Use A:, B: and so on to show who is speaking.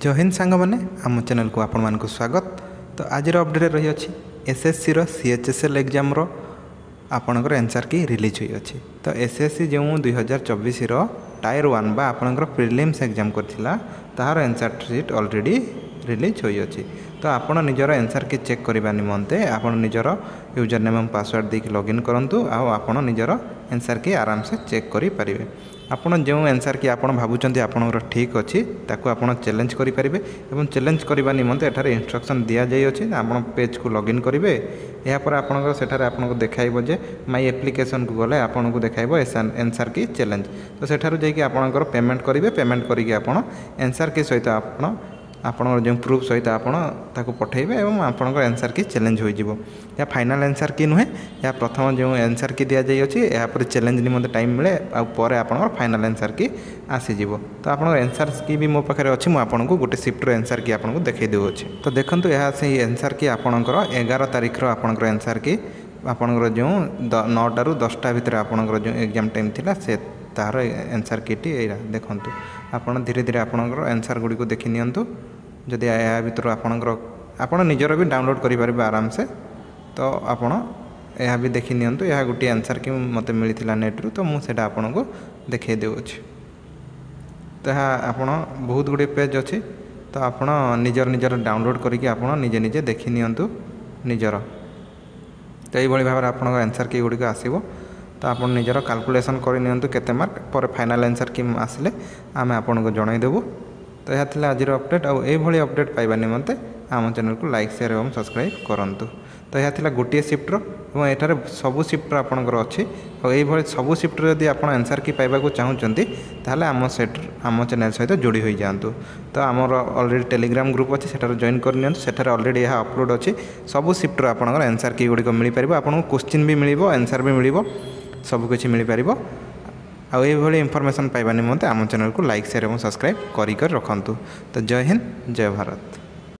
A: जय हिंद सांग मैंने आम चैनल को आपण मानक स्वागत। तो आज अपडेट रही अच्छी एसएससी रो सीएचएसएल एग्जाम रो आपणकर एनसर की रिलीज हुई अच्छी। तो एसएससी जो 2024 रो टायर 1 बा आपणकर प्रिलिम्स एग्जाम करथिला तार एनसर सीट ऑलरेडी रिलीज हुई अच्छी। तो आपण निजर एनसर की चेक करबा निमंते आपण निजर यूजर नेम और पासवर्ड देके लॉगिन करंतु आ आपण निजर एनसर की आराम से चेक करि परिबे। आपण जो एनसर की आपण भाबुचंती आपणर ठीक अच्छी ताकू आपण चैलेंज करि परिबे एवं चैलेंज करबा निमंते एठारे इंस्ट्रक्शन दिया जाय अछि। आपण पेज को लॉगिन करिवे या पर आपणकर सेठारे आपनको देखाइबो जे माय एप्लिकेशन को गले आपनको देखाइबो एनसर की चैलेंज। तो सेठारु जाय कि आपणकर पेमेंट करिवे पेमेंट करिके आपण एनसर की सहित आपण जो प्रूफ सहित आपण ताकू पठेबे एवं आपणकर एनसर की चैलेंज हो जिवो। या फाइनल एनसर की नुहे या प्रथम जो एनसर की दिया जाय अछि या पर चैलेंज निमंते टाइम मिले आ परे आपणकर फाइनल एनसर की आसी जिवो। तो आपणकर एनसर की भी मो पाखरे अछि मो आपनको गोटे शिफ्ट रो एनसर की आपनको देखाइ देउ अछि। तो देखंतु यहा से एनसर की आपणकर 11 तारिख रो आपणकर एनसर की आपणकर जो 9 टारू 10टा भितर आपणकर जो एग्जाम टाइम थिला से तार एनसर कीटी एरा देखंतु। आपण धीरे धीरे आपणकर एनसर गुडी को देखि नियंतु जदि या भितर आपणकर निजर भी डाउनलोड करि परिबे आराम से। तो आपण यह भी देखि नियंतु यह गोटे आंसर कि मते मिलिथिला नेट रु। तो मु सेटा आपनको देखाइ देउ अछि। तो आपण बहुत गुडे पेज अछि तो आपण निजर निजर डाउनलोड करिकि आपण निजे निजे देखि नियंतु निजर। तो यही भाव में आपन आंसर की गुड़िक आसो। तो आप निजर कैलकुलेशन कर नियंतु केते मार्क पर फाइनल आंसर की आसिले आम आपको जनईदेबू। तो यह थी आज अपडेट आउ ये अपडेट पाइबा निमंते आम चैनल को लाइक शेयर और सब्सक्राइब करंतु। तो यह थी गोटे शिफ्ट और एठार सबू शिफ्ट आपंकर अच्छी और ये सबू शिफ्ट जब आप आंसर की पाइबा चाहूँगी ताहले आम चैनल सहित जोड़ी हो जातु। तो आमर ऑलरेडी टेलीग्राम ग्रुप अच्छे सेठार जॉइन कर नियंतु। सेठार ऑलरेडी यह अपलोड अच्छी सबू शिफ्ट आपंकर आंसर की गुड़िक मिल पार आपको क्वेश्चन भी मिल आंसर भी मिल सबकि मिल पार। आउ ये इनफॉरमेशन पाइबा निमंते आम चैनल को लाइक शेयर और सब्सक्राइब कर रखंतु। तो जय हिंद जय भारत।